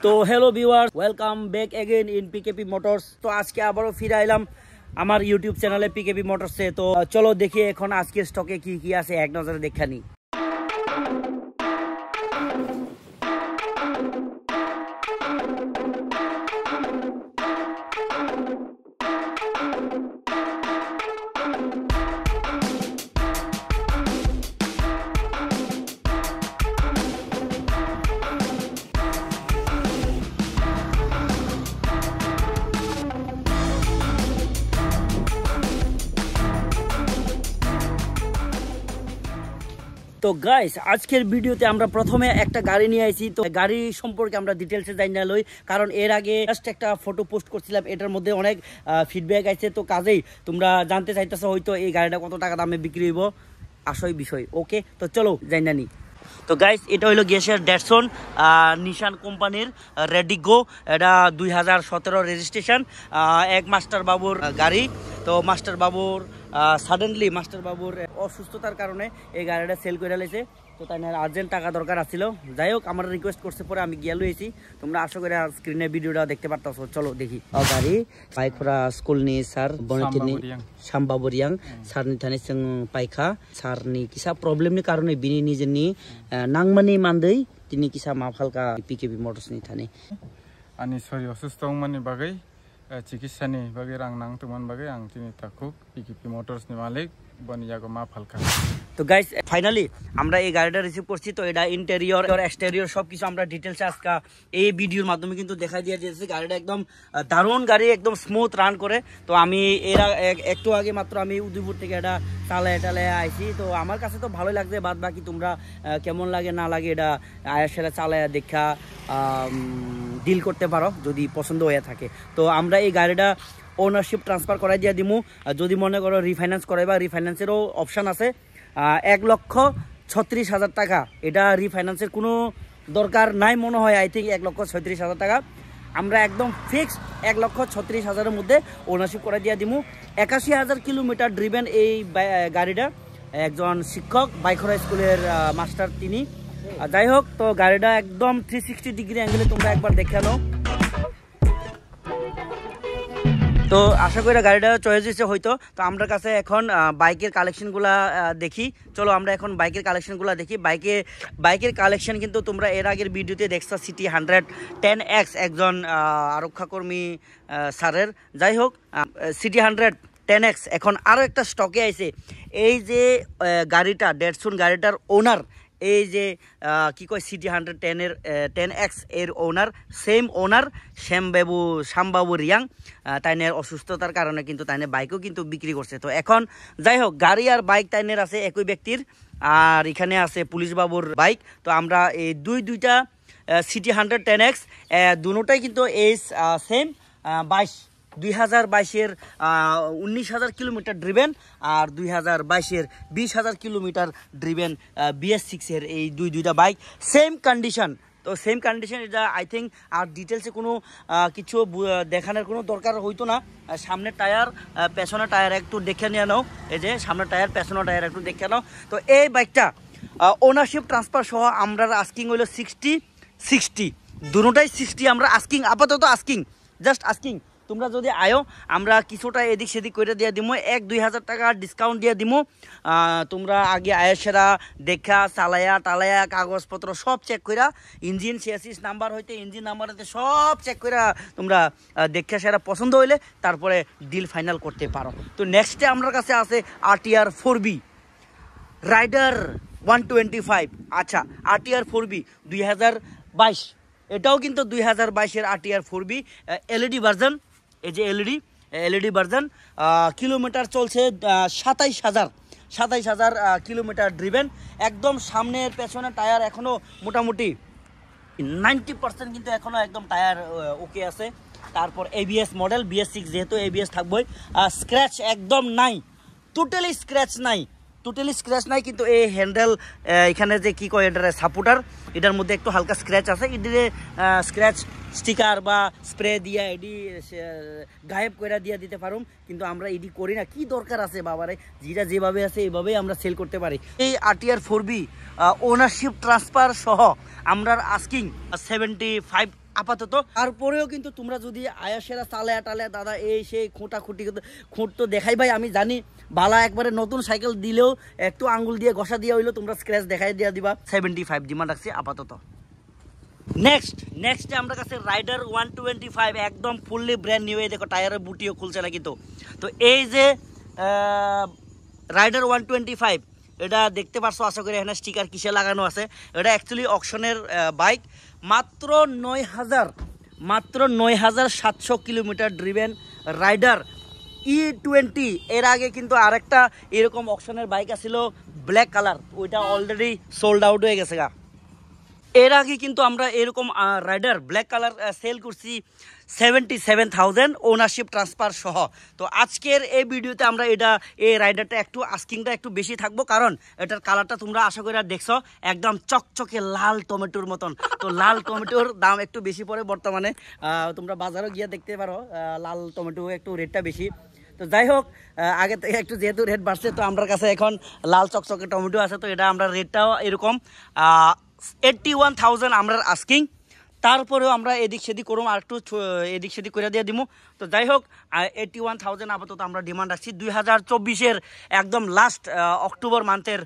তো hello viewers, welcome back again in PKP motors. তো আজকে আবারও ফিরে আইলাম আমার ইউটিউব চ্যানেলে পিকেপি মোটরসে। তো চলো দেখি এখন আজকের স্টকে কি কি আছে এক নজরে দেখে নি। তো গাইস, আজকের ভিডিওতে আমরা প্রথমে একটা গাড়ি নিয়ে আইছি। তো গাড়ি সম্পর্কে আমরা ডিটেলসে জানি লই, কারণ এর আগে জাস্ট একটা ফটো পোস্ট করছিলাম, এটার মধ্যে অনেক ফিডব্যাক আছে। তো কাজেই তোমরা জানতে চাইতেছো হয়তো এই গাড়িটা কত টাকা দামে বিক্রি হইব, আসল বিষয়। ওকে, তো চলো জানি নি। তো গাইস, এটা হইলো গ্যাসের ড্যাটসন নিশান কোম্পানির রেডিগো। এটা 2017 রেজিস্ট্রেশন, এক মাস্টার বাবুর গাড়ি। তো মাস্টার বাবুর সাডেনলি মাস্টার বাবুর অসুস্থতার কারণে এই গাড়িটা সেল করে লেছে। তো তাই না আর্জেন্ট টাকা দরকার আছিল। যাই হোক, আমার রিকোয়েস্ট করছে পরে আমি গিয়ে লইছি। তোমরা আশা করে স্ক্রিনে ভিডিওটা দেখতে পারতাছো। চলো দেখি গাড়ি বাইকরা স্কুল নি স্যার বনেতিনি সামবাবরিয়াং সারনি থানি जों पाइखा सारनि किसा प्रब्लेमनि कारणे बिनि निजेनि नांमानि मान्दै तिनि किसा माफालका पिकेबि मोटर्सनि थाने अनि सरि असुस्थमनि बागै चिकित्सानि बागै रां नांतोमन बागै आं तिनि ताकु पिकेबि मोटर्सनि मालिक बनियागो माफालका। তো গাইস, ফাইনালি আমরা এই গাড়িটা রিসিভ করছি। তো এটা ইন্টেরিয়র আর এক্সটেরিয়র সবকিছু আমরা ডিটেলসে আজকে এই ভিডিওর মাধ্যমে কিন্তু দেখাই দিয়ে দিয়েছি। গাড়িটা একদম দারুণ গাড়ি, একদম স্মুথ রান করে। তো আমি এর একটু আগে মাত্র আমি উদয়পুর থেকে এটা চালায় আইছি। তো আমার কাছে তো ভালোই লাগছে, বাদ বাকি তোমরা কেমন লাগে না লাগে এটা আয়াসেরা চালায় দেখা ডিল করতে পারো যদি পছন্দ হয়ে থাকে। তো আমরা এই গাড়িটা ওনারশিপ ট্রান্সফার করাই দিয়ে দিমু। যদি মনে করো রিফাইন্যান্স করাইবা, রিফাইন্যান্সেরও অপশান আছে। 1,36,000 টাকা, এটা রিফাইন্যান্সের কোনো দরকার নাই মনে হয়। আই থিঙ্ক 1,36,000 টাকা আমরা একদম ফিক্সড 1,36,000-এর মধ্যে ওনারশিপ করে দিয়ে দিমু। 81,000 কিলোমিটার ড্রিভেন এই গাড়িটা। একজন শিক্ষক বাইখরা স্কুলের মাস্টার তিনি। যাই হোক, তো গাড়িটা একদম 360 ডিগ্রি অ্যাঙ্গেলে তোমরা একবার দেখে নাও। তো আশা করি গাড়িটা চয়েস হয়েছে হয়তো। তো আমরা কাছে এখন বাইকের কালেকশনগুলা দেখি। চলো আমরা এখন বাইকের কালেকশনগুলো দেখি। বাইকের কালেকশন কিন্তু তোমরা এর আগের ভিডিওতে দেখছো সিটি 110X একজন আরক্ষাকর্মী স্যারের। যাই হোক, সিটি 110X এখন আরও একটা স্টকে আছে। এই যে গাড়িটা ড্যাটসন গাড়িটার ওনার, এই যে কি কয় সিটি 110X এর ওনার, সেম ওনার শ্যামবাবু রিয়াং। তাইনের অসুস্থতার কারণে কিন্তু তাইনের বাইকও কিন্তু বিক্রি করছে। তো এখন যাই হোক, গাড়ি আর বাইক তাইনের আছে একই ব্যক্তির, আর এখানে আছে পুলিশ বাবুর বাইক। তো আমরা এই দুইটা সিটি 110X দুটোটাই কিন্তু এই সেম 2022-এর 19,000 কিলোমিটার ড্রিভেন, আর 2022-এর 20,000 কিলোমিটার ড্রিভেন BS6-এর এই দুইটা বাইক সেম কন্ডিশন। তো সেম কন্ডিশন, এটা আই থিঙ্ক আর ডিটেলসে কোনো কিছু দেখানোর কোনো দরকার হইতো না। সামনের টায়ার পেছনের টায়ার একটু দেখে নিয়ে নাও। এই যে সামনের টায়ার পেছনের টায়ার একটু দেখে নাও। তো এই বাইকটা ওনারশিপ ট্রান্সফার সহ আমরা আস্কিং হইলো 60 দুটোটাই 60 আমরা আস্কিং, আপাতত আস্কিং, জাস্ট আস্কিং। তোমরা যদি আয়ো আমরা কিছুটা এদিক সেদিক করে দিয়ে দিমো, 1-2 হাজার টাকা ডিসকাউন্ট দিয়ে দিমো। তোমরা আগে আয়েসেরা দেখা টালায়া কাগজপত্র সব চেক করা, ইঞ্জিন চেসিস নাম্বার হইতে ইঞ্জিন নাম্বার হইতে সব চেক করা তোমরা দেখা সেরা পছন্দ হইলে তারপরে ডিল ফাইনাল করতে পারো। তো নেক্সটে আমার কাছে আছে RTR 4B রাইডার 125। আচ্ছা, RTR 4B 2022, এটাও কিন্তু 2022-এর RTR 4B এলইডি ভার্জন। এই যে এলইডি ভার্জন, কিলোমিটার চলছে 27,000 কিলোমিটার ড্রিভেন। একদম সামনের পেছনের টায়ার এখনও মোটামুটি 90% কিন্তু এখনও একদম টায়ার ওকে আছে। তারপর ABS মডেল, BS6 যেহেতু ABS থাকবই। স্ক্র্যাচ একদম নাই, টোটালি স্ক্র্যাচ নাই, কিন্তু এই হ্যান্ডেল এখানে যে কি কয় এটার সাপোর্টার, এটার মধ্যে একটু হালকা স্ক্র্যাচ আছে। এদিকে স্ক্র্যাচ স্টিকার বা স্প্রে দিয়া এডি গায়েব করে দিয়ে দিতে পারুম, কিন্তু আমরা এডি করি না। কি দরকার আছে বাবারে, যেটা যেভাবে আছে এইভাবেই আমরা সেল করতে পারি। এই RTR 4B ওনারশিপ ট্রান্সফার সহ আমরা আস্কিং 75 আপাতত। তারপরেও কিন্তু তোমরা যদি আয়াসেরা চালায়া টালায়া দাদা এই সেই খুঁটাখুটি খুঁট তো দেখাই ভাই, আমি জানি বালা একবারে নতুন সাইকেল দিলেও একটু আঙ্গুল দিয়ে ঘষা দিয়ে হইলো তোমরা স্ক্র্যাচ দেখাই দিয়া দিবা। 75 ডিমান্ড রাখছি আপাতত। নেক্সট আমরা কাছে রাইডার 125 একদম ফুললি ব্র্যান্ড নিউ। এই দেখো টায়ারের বুটিও খুলছে না কিন্তু। তো এই যে রাইডার 125 এটা দেখতে পারছো আশা করি, এখানে স্টিকার কিসে লাগানো আছে। এটা অ্যাকচুয়ালি অকশনের বাইক, মাত্র ৯,৭০০ কিলোমিটার ড্রিভেন রাইডার E20। এর আগে কিন্তু আরেকটা এরকম অকশনের বাইক আছিল ব্ল্যাক কালার, ওইটা অলরেডি সোল্ড আউট হয়ে গেছে গা। এর আগে কিন্তু আমরা এরকম রাইডার ব্ল্যাক কালার সেল করছি 77,000 ওনারশিপ ট্রান্সফার সহ। তো আজকের এই ভিডিওতে আমরা এই রাইডারটা একটু আস্কিংটা একটু বেশি থাকবো, কারণ এটার কালারটা তোমরা আশা করি দেখছো একদম চকচকে লাল টমেটোর মতন। তো লাল টমেটোর দাম একটু বেশি পড়ে বর্তমানে, তোমরা বাজারও গিয়ে দেখতে পারো লাল টমেটো একটু রেটটা বেশি। তো যাই হোক, আগে থেকে একটু যেহেতু রেট বাড়ছে, তো আমার কাছে এখন লাল চকচকে টমেটো আছে। তো এটা আমরা রেটটাও এরকম 81,000 আমরা আস্কিং। তারপরেও আমরা এদিক সেদিক করুম, আর একটু এদিক সেদিক করে দিয়ে দিব। তো যাই হোক 81,000 আপাতত আমরা ডিমান্ড রাখছি। 2024-এর একদম লাস্ট অক্টোবর মান্থের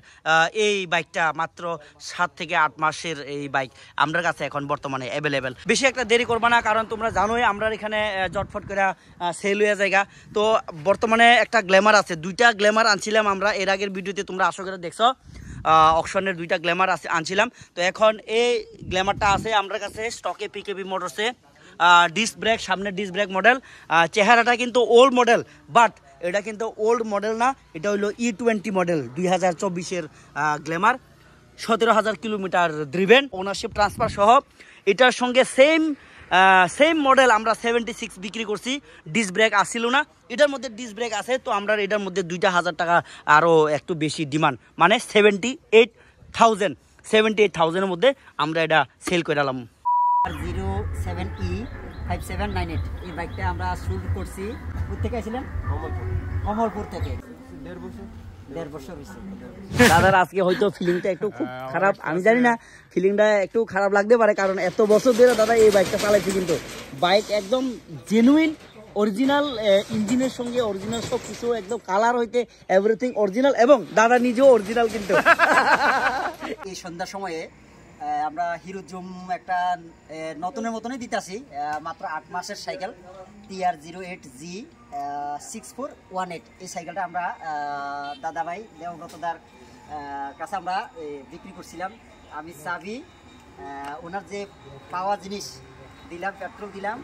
এই বাইকটা, মাত্র 7 থেকে 8 মাসের এই বাইক আমার কাছে এখন বর্তমানে অ্যাভেলেবেল। বেশি একটা দেরি করবা না, কারণ তোমরা জানোই আমরা এখানে জটফট করে সেল হয়ে জায়গা। তো বর্তমানে একটা গ্ল্যামার আছে, 2টা গ্ল্যামার আনছিলাম আমরা এর আগের ভিডিওতে, তোমরা আশা করে দেখছো অকশনের 2টা গ্ল্যামার আনছিলাম। তো এখন এই গ্ল্যামারটা আছে আমার কাছে স্টকে পিকেবি মোটরসে। ডিস্ক ব্রেক, সামনে ডিস্ক ব্রেক মডেল। চেহারাটা কিন্তু ওল্ড মডেল, বাট এটা কিন্তু ওল্ড মডেল না, এটা হইলো E20 মডেল 2024-এর Glamour. 17,000 kilometre driven, ownership transfer সহ। এটার সঙ্গে সেম মডেল আমরা 76 বিক্রি করছি। ডিস্ক ব্রেক আসছিল না, এটার মধ্যে ডিস্ক ব্রেক আছে। তো আমরা এটার মধ্যে 2,000 টাকা আরও একটু বেশি ডিমান্ড, মানে 78,000 মধ্যে আমরা এটা সেল করে দিলাম। 07E5798 এই বাইকটা আমরা শুরু করছি। কোথা থেকে আসছিলেন? কমলপুর থেকে। দেড় বছর হয়েছে। দাদার আজকে হয়তো ফিলিংটা একটু খুব খারাপ, আমি জানি না, ফিলিংটা একটু খারাপ লাগতে পারে, কারণ এত বছর ধরে দাদা এই বাইকটা চালাইছে। কিন্তু বাইক একদম জেনুইন অরিজিনাল, ইঞ্জিনের সঙ্গে অরিজিনাল সব কিছু, একদম কালার হইতে এভরিথিং অরিজিনাল, এবং দাদা নিজেও অরিজিনাল। কিন্তু এই সন্ধ্যার সময়ে আমরা হিরো জুম একটা নতুনের মতনই দিতেছি, মাত্র 8 মাসের সাইকেল TR08G 6418। এই সাইকেলটা আমরা দাদাভাই দেওব্রতদার কাছে আমরা বিক্রি করছিলাম। আমি চাবি, ওনার যে পাওয়া জিনিস দিলাম, পেট্রোল দিলাম,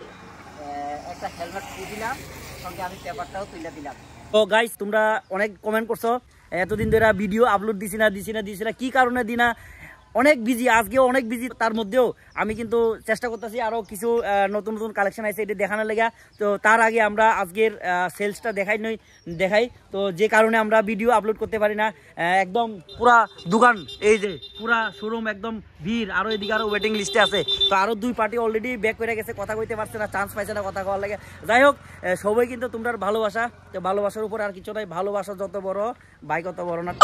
একটা হেলমেট দিয়ে দিলাম, সঙ্গে আমি পেপারটাও তুলে দিলাম। তো গাইস, তোমরা অনেক কমেন্ট করছো এতদিন ধরে ভিডিও আপলোড দিছি না, কি কারণে দিনা, অনেক বিজি, আজকেও অনেক বিজি। তার মধ্যেও আমি কিন্তু চেষ্টা করতেছি আরও কিছু নতুন কালেকশন আছে এটা দেখানোর লেগা। তো তার আগে আমরা আজকের সেলসটা দেখাই। তো যে কারণে আমরা ভিডিও আপলোড করতে পারি না। একদম পুরা দোকান, এই যে পুরা শোরুম একদম ভিড়, আরও এদিকে আরও ওয়েটিং লিস্টে আছে। তো আরও 2 পার্টি অলরেডি ব্যাক করে গেছে, কথা কইতে পারছে না, চান্স পাইছে না কথা কওয়ার লাগে। যাই হোক, সবাই কিন্তু তোমরা ভালোবাসা, তো ভালোবাসার উপর আর কিছু নাই, ভালোবাসা যত বড় বাইক অত বড় না।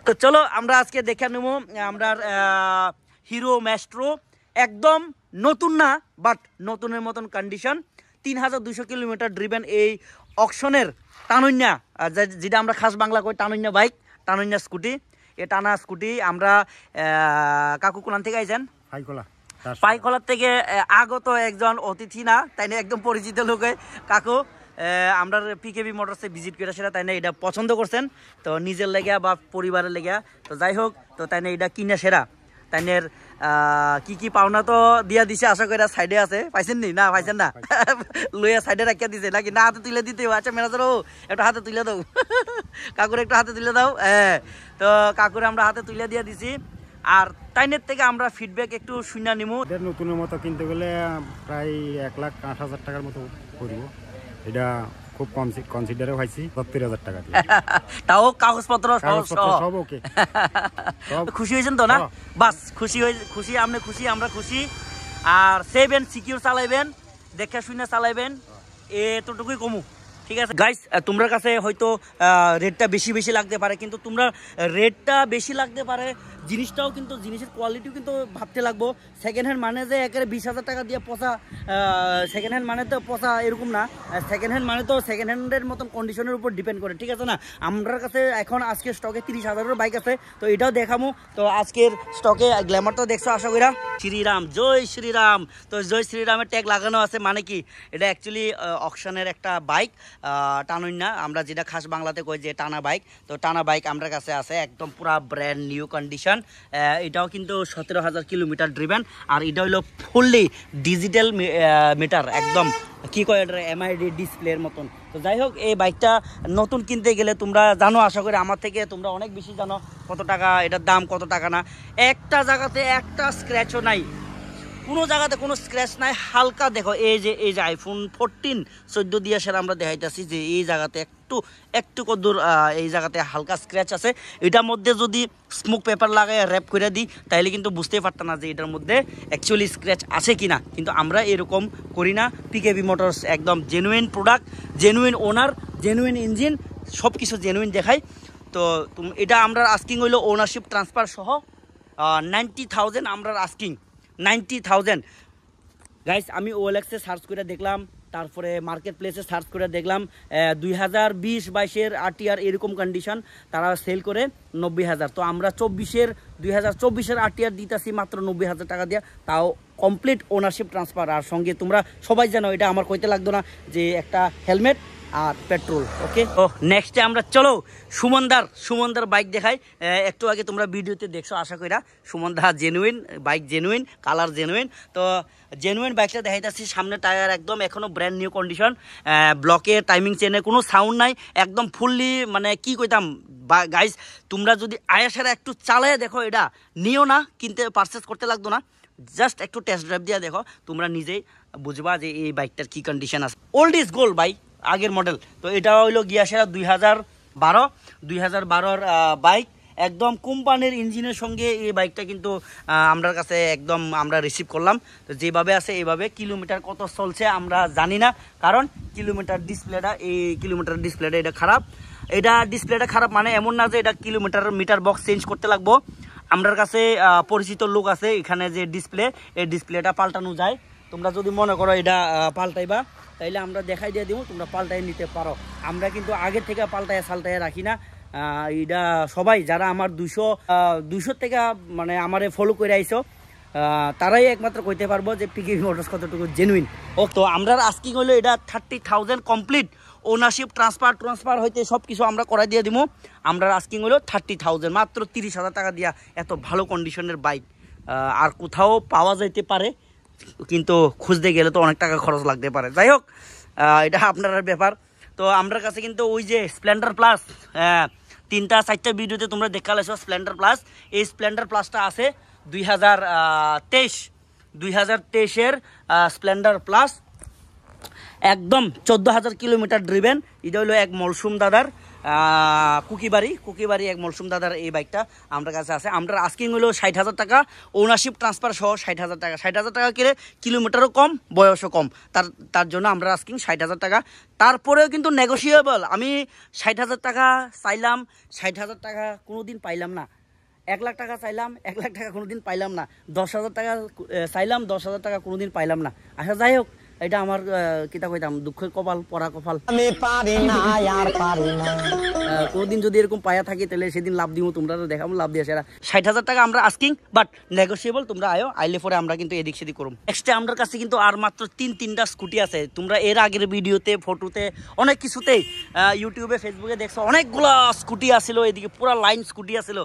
তো চলো আমরা আজকে দেখে নেব আমরা হিরো ম্যাস্ট্রো, একদম নতুন না, বাট নতুনের মতন কন্ডিশন। 3,200 কিলোমিটার ড্রিভেন এই অকশনের টানন্যা, যেটা আমরা খাস বাংলা কই টানন্যা বাইক, টানন্যা স্কুটি। এই টানা স্কুটি আমরা কাকু কোলান থেকে আইছেন? পাইকলার থেকে আগত একজন অতিথি না, তাই না, একদম পরিচিত লোকে কাকু। আমরা পিকেবি মোটরসে ভিজিট করে সেটা তাই না এটা পছন্দ করছেন, তো নিজের লেগা বা পরিবারের লেগা। তো যাই হোক, তো তাই না এটা কিনা সেরা তাইনের কি পাওনা তো দিয়া দিছে, আশা করি সাইডে আছে। পাইছেন নি? না পাইছেন না, লইয়া সাইডে রাখিয়া দিছে নাকি? না, হাতে তুলে দিতে। আচ্ছা ম্যানেজার, একটু হাতে তুলে দাও, কাকুর একটু হাতে তুলে দাও। তো কাকুর আমরা হাতে তুলে দিয়ে দিছি। আর তাইনের থেকে আমরা ফিডব্যাক একটু শুনে নিমু। নতুনের মতো কিনতে গেলে প্রায় 1,08,000 টাকার মতো পড়ব। এটা খুব কম কনসিডারে হয়েছি 70,000 টাকা দিয়ে। তাও কাগজপত্র সব ওকে। খুশি হয়েছেন তো না? বাস খুশি, আপনি খুশি, আমরা খুশি। আর সেভ এন্ড সিকিউর চালাইবেন, দেখে শুনে চালাইবেন, এতটুকুই কমু। ঠিক আছে গাইস, তোমরা কাছে হয়তো রেটটা বেশি লাগতে পারে, কিন্তু তোমরা রেটটা বেশি লাগতে পারে জিনিসটাও কিন্তু জিনিসের কোয়ালিটিও কিন্তু ভাবতে লাগবো। সেকেন্ড হ্যান্ড মানে যে একেবারে 20,000 টাকা দিয়ে পচা, সেকেন্ড হ্যান্ড মানে তো পচা এরকম না। সেকেন্ড হ্যান্ড মানে তো সেকেন্ড হ্যান্ডের মতন কন্ডিশনের উপর ডিপেন্ড করে, ঠিক আছে না। আমার কাছে এখন আজকে স্টকে 30,000-এর বাইক আছে, তো এটাও দেখামো। তো আজকের স্টকে গ্ল্যামারটাও দেখছো আশা করি। শ্রীরাম, জয় শ্রীরাম। তো জয় শ্রীরামের ট্যাগ লাগানো আছে, মানে কি এটা অ্যাকচুয়ালি অকশনের একটা বাইক, টানুন না, আমরা যেটা খাস বাংলাতে কই যে টানা বাইক। তো টানা বাইক আমার কাছে আছে একদম পুরা ব্র্যান্ড নিউ কন্ডিশন। এটাও কিন্তু 17,000 কিলোমিটার ড্রিভেন, আর এটা হলো ফুললি ডিজিটাল মিটার, একদম কি কয় এটা এমআইডি ডিসপ্লের মতন। তো যাই হোক, এই বাইকটা নতুন কিনতে গেলে তোমরা জানো আশা করি আমার থেকে তোমরা অনেক বেশি জানো কত টাকা এটার দাম, কত টাকা না। একটা জায়গাতে একটা স্ক্র্যাচও নাই, কোনো জায়গাতে কোনো স্ক্র্যাচ নাই। হালকা দেখো এই যে আইফোন 14 14 দিয়ে সেটা আমরা দেখাইতেছি যে এই জায়গাতে একটু কদ্দুর এই জায়গাতে হালকা স্ক্র্যাচ আছে। এটার মধ্যে যদি স্মোক পেপার লাগায় র্যাপ করে দিই তাহলে কিন্তু বুঝতেই পারতাম না যে এটার মধ্যে অ্যাকচুয়ালি স্ক্র্যাচ আছে কিনা। কিন্তু আমরা এরকম করি না। পিকেবি মোটরস একদম জেনুইন প্রোডাক্ট, জেনুইন ওনার, জেনুইন ইঞ্জিন, সব কিছু জেনুইন দেখাই। তো এটা আমরা আস্কিং হইলো ওনারশিপ ট্রান্সফার সহ 90,000 আমরা আস্কিং 90,000। গাইস আমি ওএলএক্সে সার্চ করে দেখলাম, তারপরে মার্কেট প্লেসে সার্চ করে দেখলাম 2020-22-এর আরটিআর এরকম কন্ডিশন তারা সেল করে 90,000। তো আমরা 2024-এর আরটিআর দিতেছি মাত্র 90,000 টাকা দিয়ে, তাও কমপ্লিট ওনারশিপ ট্রান্সফার। আর সঙ্গে তোমরা সবাই জানো, এটা আমার কইতে লাগতো না, যে একটা হেলমেট আর পেট্রোল। ওকে, ও নেক্সটে আমরা চলো সুমনদার বাইক দেখাই। একটু আগে তোমরা ভিডিওতে দেখছো আশা করি। সুমনদা genuine bike, genuine colour, genuine. তো জেনুইন বাইকটা দেখাইতেছি, সামনে টায়ার একদম এখনো ব্র্যান্ড নিউ কন্ডিশন, ব্লকে টাইমিং চেনে কোনো সাউন্ড নাই, একদম ফুললি মানে কি কইতাম গাইস, তোমরা যদি আয়াসারা একটু চালায় দেখো, এটা নিও না, কিনতে পারচেস করতে লাগতো না, জাস্ট একটু টেস্ট ড্রাইভ দিয়ে দেখো, তোমরা নিজেই বুঝবা যে এই বাইকটার কি কন্ডিশন আছে। ওল্ড ইজ গোল্ড ভাই, আগের মডেল। তো এটা হইলো গিয়াসেরা 2012-এর বাইক, একদম কোম্পানির ইঞ্জিনের সঙ্গে এই বাইকটা কিন্তু আমার কাছে একদম আমরা রিসিভ করলাম। তো যেভাবে আছে এইভাবে, কিলোমিটার কত চলছে আমরা জানি না, কারণ কিলোমিটার ডিসপ্লেটা এটা খারাপ। এটা ডিসপ্লেটা খারাপ মানে এমন না যে এটা মিটার বক্স চেঞ্জ করতে লাগবো। আমার কাছে পরিচিত লোক আছে এখানে, যে এই ডিসপ্লেটা পাল্টানো যায়। তোমরা যদি মনে করো এটা পাল্টাইবা তাইলে আমরা দেখাই দিয়ে দিব, তোমরা পাল্টাই নিতে পারো। আমরা কিন্তু আগে থেকে পাল্টায় রাখি না। এটা সবাই যারা আমার 200 থেকে মানে আমারে ফলো করে আইছো, তারাই একমাত্র কইতে পারবো যে পিকেবি মোটরস কতটুকু জেনুইন। ও তো আমরা আস্কিং হইলো এটা 30,000 কমপ্লিট ওনারশিপ ট্রান্সফার হইতে সব কিছু আমরা করাই দিয়ে দিব। আমরা আস্কিং হইলো 30,000, মাত্র 30,000 টাকা দিয়া এত ভালো কন্ডিশনের বাইক আর কোথাও পাওয়া যাইতে পারে, কিন্তু খুঁজতে গেলে তো অনেক টাকা খরচ লাগতে পারে। যাই হোক, এটা আপনার ব্যাপার। তো আমার কাছে কিন্তু ওই যে স্প্লেন্ডার প্লাস 3-4টা ভিডিওতে তোমরা দেখা লাইছো স্প্লেন্ডার প্লাস। এই স্প্লেন্ডার প্লাসটা আছে 2023-এর স্প্লেন্ডার প্লাস, একদম 14,000 কিলোমিটার ড্রিভেন। এটা হলো এক মলসুম দাদার কুকিবাড়ি এক মলসুম দাদার এই বাইকটা আমার কাছে আছে। আমরা আস্কিং হলো 60,000 টাকা, ওনারশিপ ট্রান্সফার সহ 60,000 টাকা। 60,000 টাকা কিনে কিলোমিটারও কম, বয়সও কম, তার জন্য আমরা আস্কিং 60,000 টাকা। তারপরেও কিন্তু নেগোসিয়েবল। আমি 60,000 টাকা চাইলাম, 60,000 টাকা কোনোদিন পাইলাম না। 1 লাখ টাকা চাইলাম, 1 লাখ টাকা কোনোদিন পাইলাম না। 10,000 টাকা চাইলাম, 10,000 টাকা কোনোদিন পাইলাম না। আচ্ছা যাই হোক, এটা আমার কিতা কইতাম, দুঃখের কপাল, পড়া কপাল। আমি পারি না আর পারি না। কোনদিন যদি এরকম পায়া থাকি তাহলে সেদিন লাভ দিব, তোমরা তো দেখাবো লাভ দিয়ে। সেরা 60,000 টাকা আমরা আস্কিং, বাট নেগোসিয়েবল। তোমরা আইলে পরে আমরা কিন্তু এদিক সেদিক করব। নেক্সটে আমার কাছে কিন্তু আর মাত্র 3টা স্কুটি আছে। তোমরা এর আগের ভিডিওতে, ফটোতে, অনেক কিছুতেই ইউটিউবে, ফেসবুকে দেখছো অনেকগুলা স্কুটি আসিল, এদিকে পুরা লাইন স্কুটি আসিল,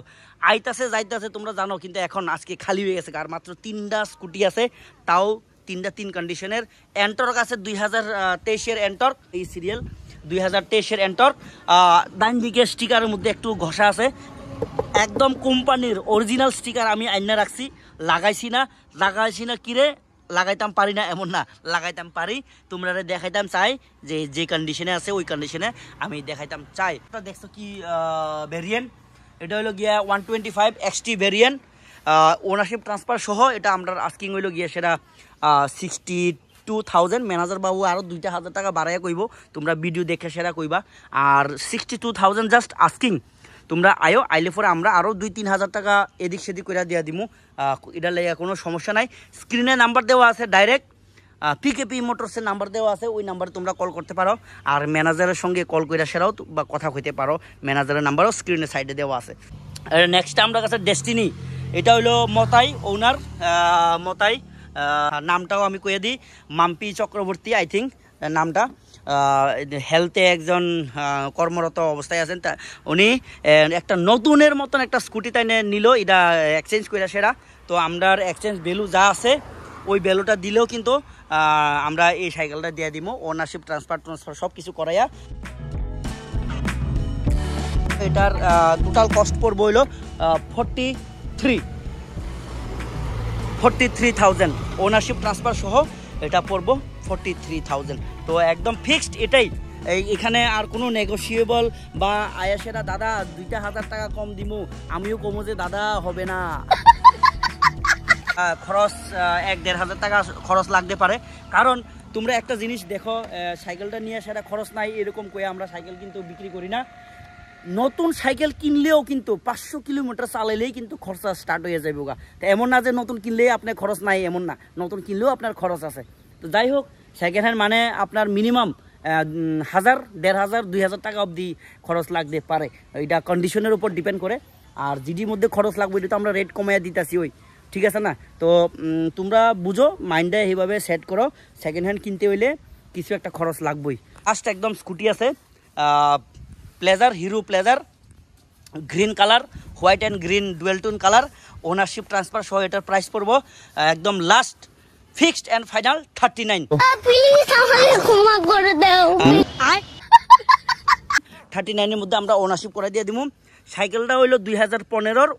আইতাছে যাইতাছে, তোমরা জানো। কিন্তু এখন আজকে খালি হয়ে গেছে, আর মাত্র 3টা স্কুটি আছে, তাও 3 কন্ডিশনের। এন্টর্ক আছে 2023-এর এন্টর্ক, এই সিরিয়াল 2023-এর এন্টর্ক। ডাইন দিকে স্টিকারের মধ্যে একটু ঘষা আছে, একদম কোম্পানির অরিজিনাল স্টিকার আমি আইনা রাখছি, লাগাইছি না কিরে, লাগাইতাম পারি না এমন না, লাগাইতাম পারি। তোমরা দেখাইতাম চাই যে কন্ডিশনে আছে ওই কন্ডিশনে আমি দেখাইতাম চাই। এটা দেখছো কি ভেরিয়েন্ট, এটা হলো গিয়া 125 XT ভেরিয়েন্ট, ওনারশিপ ট্রান্সফার সহ। এটা আমরা আস্কিং হইলো গিয়া সেটা 62,000। ম্যানেজার বাবু আরও 2,000 টাকা বাড়াইয়া কইব, তোমরা ভিডিও দেখে সেরা কইবা। আর 62,000 জাস্ট আস্কিং। তোমরা আয়ো, আইলে পরে আমরা আরও 2-3 হাজার টাকা এদিক সেদিক করে দিয়ে দিমু, এটা লেগে কোনো সমস্যা নাই। স্ক্রিনে নাম্বার দেওয়া আছে, ডাইরেক্ট পিকেপি মোটরসের নাম্বার দেওয়া আছে, ওই নাম্বারে তোমরা কল করতে পারো। আর ম্যানেজারের সঙ্গে কল করে সেরাও বা কথা কইতে পারো, ম্যানেজারের নাম্বারও স্ক্রিনের সাইডে দেওয়া আছে। নেক্সট আমরা কাছে ডেস্টিনি, এটা হইলো মতাই ওনার, মতাই নামটাও আমি কয়ে দিই, মাম্পি চক্রবর্তী আই থিঙ্ক নামটা। হেলথে একজন কর্মরত অবস্থায় আছেন, তা উনি একটা নতুনের মতন একটা স্কুটি তাই নিল, এটা এক্সচেঞ্জ করে সেরা। তো আমরা এক্সচেঞ্জ ভ্যালু যা আছে ওই ভ্যালুটা দিলেও কিন্তু আমরা এই সাইকেলটা দিয়ে দিব, ওনারশিপ ট্রান্সফার সব কিছু করাইয়া। এটার টোটাল কস্ট পড়বো হইল 43,000, ওনারশিপ ট্রান্সফার সহ এটা পড়বো 43,000। তো একদম ফিক্সড এটাই, এখানে আর কোনো নেগোসিয়েবল বা আয়াসেরা দাদা 2,000 টাকা কম দিমু, আমিও কমো যে দাদা হবে না। খরচ 1-1,500 টাকা খরচ লাগতে পারে, কারণ তোমরা একটা জিনিস দেখো, সাইকেলটা নিয়ে সেটা খরচ নাই এরকম কয়ে আমরা সাইকেল কিন্তু বিক্রি করি না। নতুন সাইকেল কিনলেও কিন্তু 500 কিলোমিটার চালাইলেই কিন্তু খরচা স্টার্ট হয়ে যাবে গা। তো এমন না যে নতুন কিনলেই আপনার খরচ নাই, এমন না, নতুন কিনলেও আপনার খরচ আছে। তো যাই হোক, সেকেন্ড হ্যান্ড মানে আপনার মিনিমাম 1,000, 1,500, 2,000 টাকা অবধি খরচ লাগতে পারে, এটা কন্ডিশনের উপর ডিপেন্ড করে। আর জিডির মধ্যে খরচ লাগবে এটা তো আমরা রেট কমাইয়া দিতেছি, ওই ঠিক আছে না। তো তোমরা বুঝো, মাইন্ডে এইভাবে সেট করো, সেকেন্ড হ্যান্ড কিনতে হইলে কিছু একটা খরচ লাগবেই। ফার্স্ট একদম স্কুটি আছে, pleasure, hero pleasure, green colour, white and green dual tone colour, ownership transfer সহ এটার প্রাইস পড়বো একদম লাস্ট ফিক্সড অ্যান্ড ফাইনাল 39। 39-এর মধ্যে আমরা ওনারশিপ করে দিয়ে দিব। সাইকেলটা হইলো 2015-র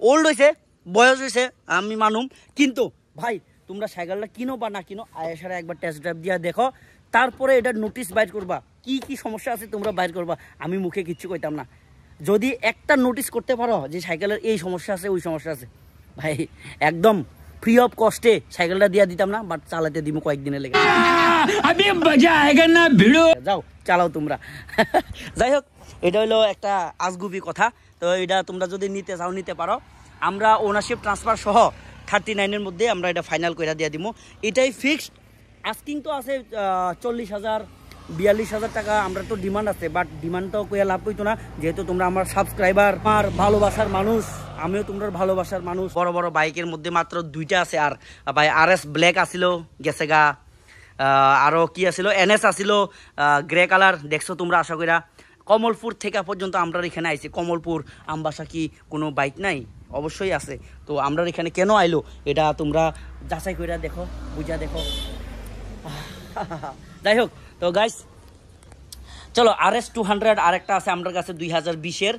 ওল্ড হয়েছে, বয়স হয়েছে আমি মানুম, কিন্তু ভাই তোমরা সাইকেলটা কিনো বা না কিনো, আয়েশারা একবার টেস্ট ড্রাইভ দিয়ে দেখো, তারপরে এটা নোটিশ বাইর করবা, কি কি সমস্যা আছে তোমরা বাইর করবা। আমি মুখে কিচ্ছু কইতাম না, যদি একটা নোটিশ করতে পারো যে সাইকেলের এই সমস্যা আছে ওই সমস্যা আছে, ভাই একদম ফ্রি অফ কস্টে সাইকেলটা দিয়ে দিতাম না, বাট চালাতে দিব কয়েকদিনের লেগে। যাও চালাও তোমরা। যাই হোক, এটা হলো একটা আজগুবি কথা। তো এটা তোমরা যদি নিতে চাও নিতে পারো, আমরা ওনারশিপ ট্রান্সফার সহ 39-এর মধ্যে আমরা এটা ফাইনাল করে দিয়ে দিব। এটাই ফিক্সড। আস্কিং তো আছে 40,000, 42,000 টাকা, আমরা তো ডিমান্ড আছে, বাট ডিমান্ডটাও কইয়া লাভ হইতো না, যেহেতু তোমরা আমার সাবস্ক্রাইবার, আমার ভালোবাসার মানুষ, আমিও তোমরা ভালোবাসার মানুষ। বড় বড় বাইকের মধ্যে মাত্র 2টা আছে, আর ভাই RS ব্ল্যাক আসিল গেছে গা, আরও কি আসিল, NS আসিল গ্রে কালার, দেখছো তোমরা আশা করা। কমলপুর থেকে পর্যন্ত আমরা এখানে আইছি, কমলপুর আমবাসা কি কোনো বাইক নাই? অবশ্যই আছে। তো আমরা এখানে কেন আইলো এটা তোমরা যাচাই করে দেখো, বুঝা দেখো। যাই হোক, তো গাইস চলো, RS 200 আরেকটা আছে আমার কাছে 2020-এর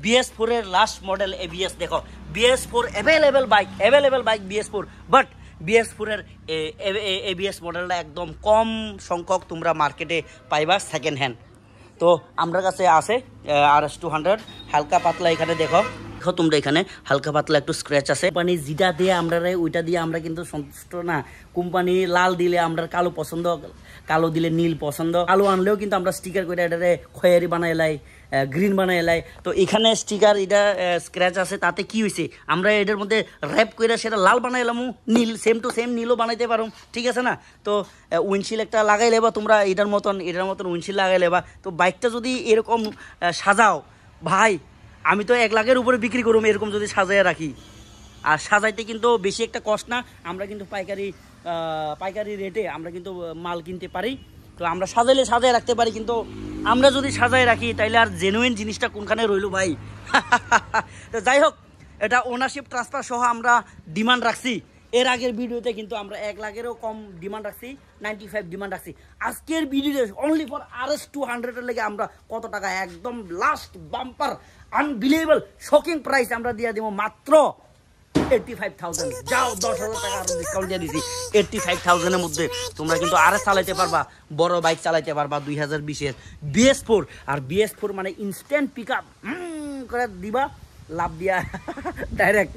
BS4-এর লাস্ট মডেল ABS। দেখো BS4 available bike BS4, but BS4-এর ABS মডেলটা একদম কম সংখ্যক তোমরা মার্কেটে পাইবা সেকেন্ড হ্যান্ড। তো আমার কাছে আছে RS 200 হালকা পাতলা। এখানে দেখো তোমরা, এখানে হালকা পাতলা একটু স্ক্র্যাচ আছে। কোম্পানি যেটা দিয়ে আমরা ওইটা দিয়ে আমরা কিন্তু সন্তুষ্ট না। কোম্পানি লাল দিলে আমরা কালো পছন্দ, কালো দিলে নীল পছন্দ, কালো আনলেও কিন্তু আমরা স্টিকার করে এটারে খয়েরি বানাই লাই, গ্রিন বানাই লাই। তো এখানে স্টিকার এটা স্ক্র্যাচ আছে, তাতে কি হয়েছে, আমরা এটার মধ্যে র্যাপ করে সেটা লাল বানাইলাম, নীল সেম টু সেম নীলও বানাইতে পারো, ঠিক আছে না। তো উইন্ডশিল্ড একটা লাগাই লেবা তোমরা, এটার মতন উইন্ডশিল্ড লাগাই লেবা। তো বাইকটা যদি এরকম সাজাও, ভাই আমি তো 1 লাখের উপরে বিক্রি করবো এরকম যদি সাজাই রাখি। আর সাজাইতে কিন্তু বেশি একটা কষ্ট না, আমরা কিন্তু পাইকারি রেটে আমরা কিন্তু মাল কিনতে পারি। তো আমরা সাজাই রাখতে পারি, কিন্তু আমরা যদি সাজাই রাখি তাইলে আর জেনুইন জিনিসটা কোনখানে রইল ভাই। তো যাই হোক, এটা ওনারশিপ ট্রান্সফার সহ আমরা ডিমান্ড রাখছি। এর আগের ভিডিওতে কিন্তু আমরা 1 লাখেরও কম ডিমান্ড রাখছি, 95 ডিমান্ড রাখছি। আজকের ভিডিওতে অনলি ফর RS 200-এর লেগে আমরা কত টাকা, একদম last bumper unbelievable shocking price আমরা দিয়ে দিব মাত্র 85,000। যাও 10,000 টাকা আরো ডিসকাউন্ট দিয়ে দিছি। 85,000-এর মধ্যে তোমরা কিন্তু RS চালাইতে পারবা, বড় বাইক চালাইতে পারবা 2020-এর BS4। আর BS4 মানে ইনস্ট্যান্ট পিক আপ করে দিবা, লাভ দিয়া ডাইরেক্ট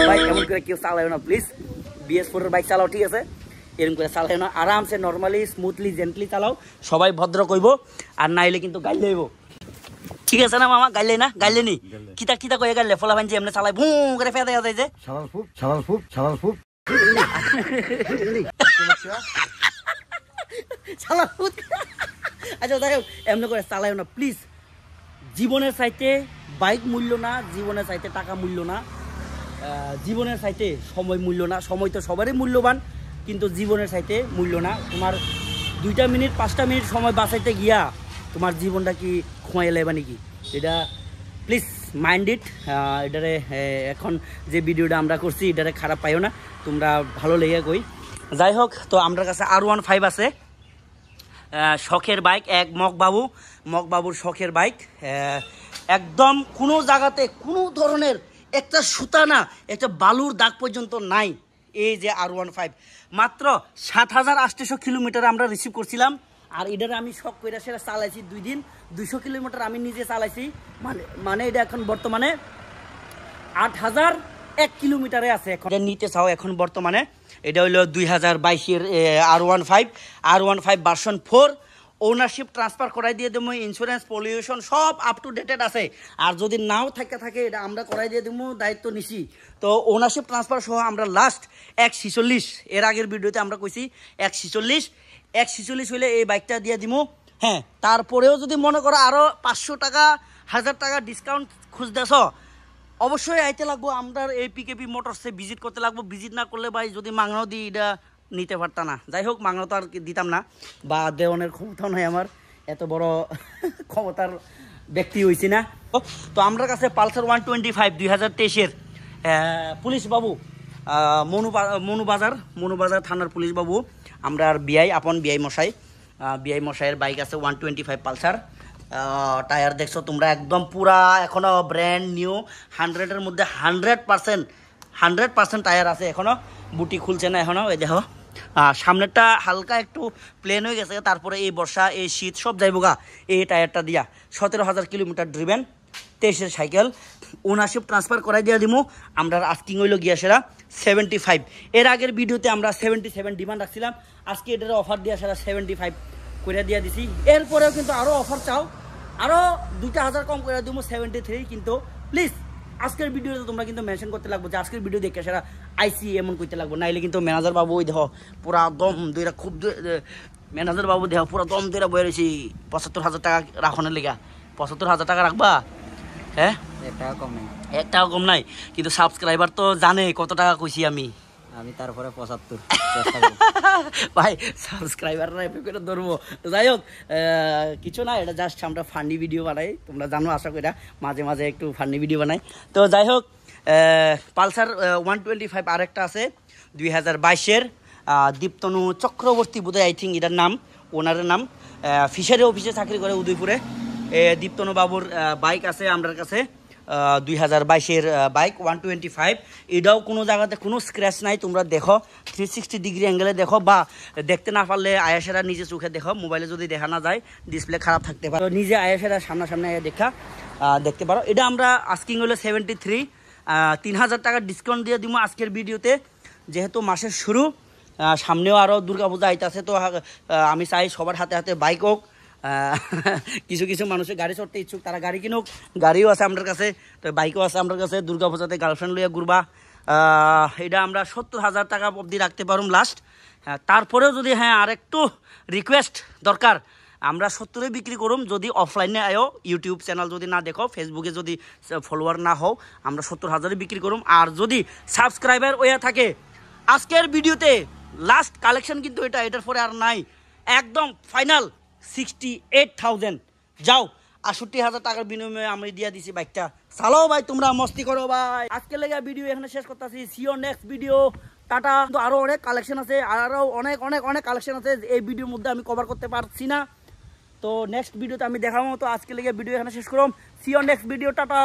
ভাই, এমন করে কেউ চালাবে না প্লিজ। BS4-এর বাইক চালাও, ঠিক আছে। এরকম করে চালাইও না, আরামসে নর্মালি স্মুথলি জেন্টলি চালাও, সবাই ভদ্র কইব, আর নাইলে কিন্তু গাইলে হইব। ঠিক আছে না মামা? গাইলে না? গাইলে নি কিতা কিতা কয়ে গাইলে ফলা ভাঞ্জি এমনি চালাই ভুঁ করে ফেদা যায় যে আচ্ছা যাই হোক, এমনি করে চালাইও না প্লিজ। জীবনের চাইতে বাইক মূল্য না, জীবনের চাইতে টাকা মূল্য না, জীবনের চাইতে সময় মূল্য না। সময় তো সবারই মূল্যবান, কিন্তু জীবনের চাইতে মূল্য না। তোমার 2 মিনিট 5 মিনিট সময় বাঁচাইতে গিয়া তোমার জীবনটা কি খোঁয়াই লেবা নাকি? এটা প্লিজ মাইন্ড ইট। এটারে এখন যে ভিডিওটা আমরা করছি এটারে খারাপ পাইও না, তোমরা ভালো লেগে কই। যাই হোক, তো আমার কাছে R15 আছে, শখের বাইক, এক মগবাবুর শখের বাইক। একদম কোনো জায়গাতে কোনো ধরনের একটা সুতা না, একটা বালুর দাগ পর্যন্ত নাই। এই যে R15 মাত্র 7,800 কিলোমিটার আমরা রিসিভ করছিলাম, আর এটার আমি শখ করে সেটা চালাইছি 2 দিন। 200 কিলোমিটার আমি নিজে চালাইছি, মানে এটা এখন বর্তমানে 8,001 কিলোমিটারে আছে। এখন নিতে চাও এখন বর্তমানে এটা হইলো 2022-এর R15 ভার্সন 4। ওনারশিপ ট্রান্সফার করাই দিয়ে দেবো, ইন্স্যুরেন্স পলিউশন সব আপ টু ডেটেড আছে। আর যদি নাও থাকে এটা আমরা করাই দিয়ে দেবো, দায়িত্ব নিছি। তো ওনারশিপ ট্রান্সফার সহ আমরা লাস্ট 146, এর আগের ভিডিওতে আমরা কইছি 146 হইলে এই বাইকটা দিয়ে দিব। হ্যাঁ, তারপরেও যদি মনে করো আরও 500 টাকা 1000 টাকা ডিসকাউন্ট খুঁজতেছ, অবশ্যই আইতে লাগবো। আমরা এই পিকেপি মোটরসে ভিজিট করতে লাগবো। ভিজিট না করলে ভাই যদি মাংনাও দিই এটা নিতে পারতাম না। যাই হোক, মাংনা তো আর দিতাম না, বা দেওয়ানের ক্ষমতা নয় আমার, এত বড় ক্ষমতার ব্যক্তি হয়েছি না। তো আমার কাছে পালসার 125 2023-এর পুলিশ বাবু, মনুবাজার থানার পুলিশ বাবু, আমরা বিআই আপন বিআই মশাইয়ের বাইক আছে 125 পালসার। টায়ার দেখছো তোমরা একদম পুরা এখনো ব্র্যান্ড নিউ, 100-এর মধ্যে 100% টায়ার আছে এখনো, বুটি খুলছে না এখনো। এই দেখো সামনেরটা হালকা একটু প্লেন হয়ে গেছে, তারপরে এই বর্ষা এই শীত সব যাইবোগা এই টায়ারটা দিয়া। 17,000 কিলোমিটার ড্রিভেন, 23-এর সাইকেল। ওনারশিপ ট্রান্সফার করাই দিয়ে দিব। আমরা আস্কিং হইল গিয়া সেরা 75। এর আগের ভিডিওতে আমরা 77 ডিমান্ড রাখছিলাম, আজকে এটার অফার দিয়া সেরা 75 করে দিয়ে দিছি। এরপরেও কিন্তু আরও অফার চাও, আরও 2,000 কম করে দিব 73। কিন্তু প্লিজ আজকের ভিডিওতে তোমরা কিন্তু মেনশন করতে লাগবো যে আজকের ভিডিও দেখে সেটা আইসি এমন করতে লাগবো, নাইলে কিন্তু ম্যানেজার বাবু ওই দেখো পুরা দম দুইটা খুব ম্যানেজার বাবু দেখো পুরা দম দুইটা বয়ে রয়েছি 75,000 টাকা রাখনের লেগা। 75,000 টাকা রাখবা? হ্যাঁ, 1 টাকা কম নাই। কিন্তু সাবস্ক্রাইবার তো জানে কত টাকা কইছি আমি তারপরে 75 ভাই, সাবস্ক্রাইবাররা এফে করে ধরবো। যাই হোক, কিছু না, এটা জাস্ট আমরা ফানি ভিডিও বানাই, তোমরা জানো আশা করি মাঝে মাঝে একটু ফানি ভিডিও বানাই। তো যাই হোক, পালসার 125 আরেকটা আছে 2022-এর দীপ্তনু চক্রবর্তী বোধহয়, আই থিঙ্ক এটার নাম, ওনারের নাম। ফিশারি অফিসে চাকরি করে উদয়পুরে। দীপ্তনু বাবুর বাইক আছে আমার কাছে 2022-এর বাইক 125। এটাও কোনো জায়গাতে কোনো স্ক্র্যাচ নাই, তোমরা দেখো 360 ডিগ্রি অ্যাঙ্গেলে দেখো, বা দেখতে না পারলে আয়াসেরা নিজে চোখে দেখো। মোবাইলে যদি দেখা না যায়, ডিসপ্লে খারাপ থাকতে পারে, তো নিজে আয়াসেরা সামনাসামনি দেখতে পারো। এটা আমরা আস্কিং হলো 73, 3,000 টাকা ডিসকাউন্ট দিয়ে দিব আজকের ভিডিওতে, যেহেতু মাসের শুরু, সামনেও আরও দুর্গাপূজা আইতাছে। তো আমি চাই সবার হাতে হাতে বাইক হোক। কিছু মানুষের গাড়ি চড়তে ইচ্ছুক, তারা গাড়ি কিনুক, গাড়িও আছে আমার কাছে, তো বাইকও আছে আমার কাছে। দুর্গাপূজাতে গার্লফ্রেন্ড লইয়া ঘুরবা, এটা আমরা 70,000 টাকা অবধি রাখতে পারুম লাস্ট। তারপরেও যদি আর একটু রিকোয়েস্ট দরকার, আমরা 70-এ বিক্রি করুম। যদি অফলাইনে আয়ো, ইউটিউব চ্যানেল যদি না দেখো, ফেসবুকে যদি ফলোয়ার না হও, আমরা 70,000-এ বিক্রি করুম। আর যদি সাবস্ক্রাইবার ওয়া থাকে, আজকের ভিডিওতে লাস্ট কালেকশন কিন্তু এটার পরে আর নাই, একদম ফাইনাল 68,000। যাও, 68,000 টাকার বিনিময়ে আমি দিয়ে দিছি বাইকটা। চালাও ভাই, তোমরা মস্তি করো ভাই। আজকে লেগে ভিডিও এখানে শেষ করতেছি। সি ইউ নেক্সট ভিডিও, টাটা। আরো অনেক কালেকশন আছে, আরো অনেক কালেকশন আছে, এই ভিডিওর মধ্যে আমি কভার করতে পারছি না। তো নেক্সট ভিডিওতে আমি দেখাবো। তো আজকে লেগে ভিডিও এখানে শেষ করলাম। See you next video, tata.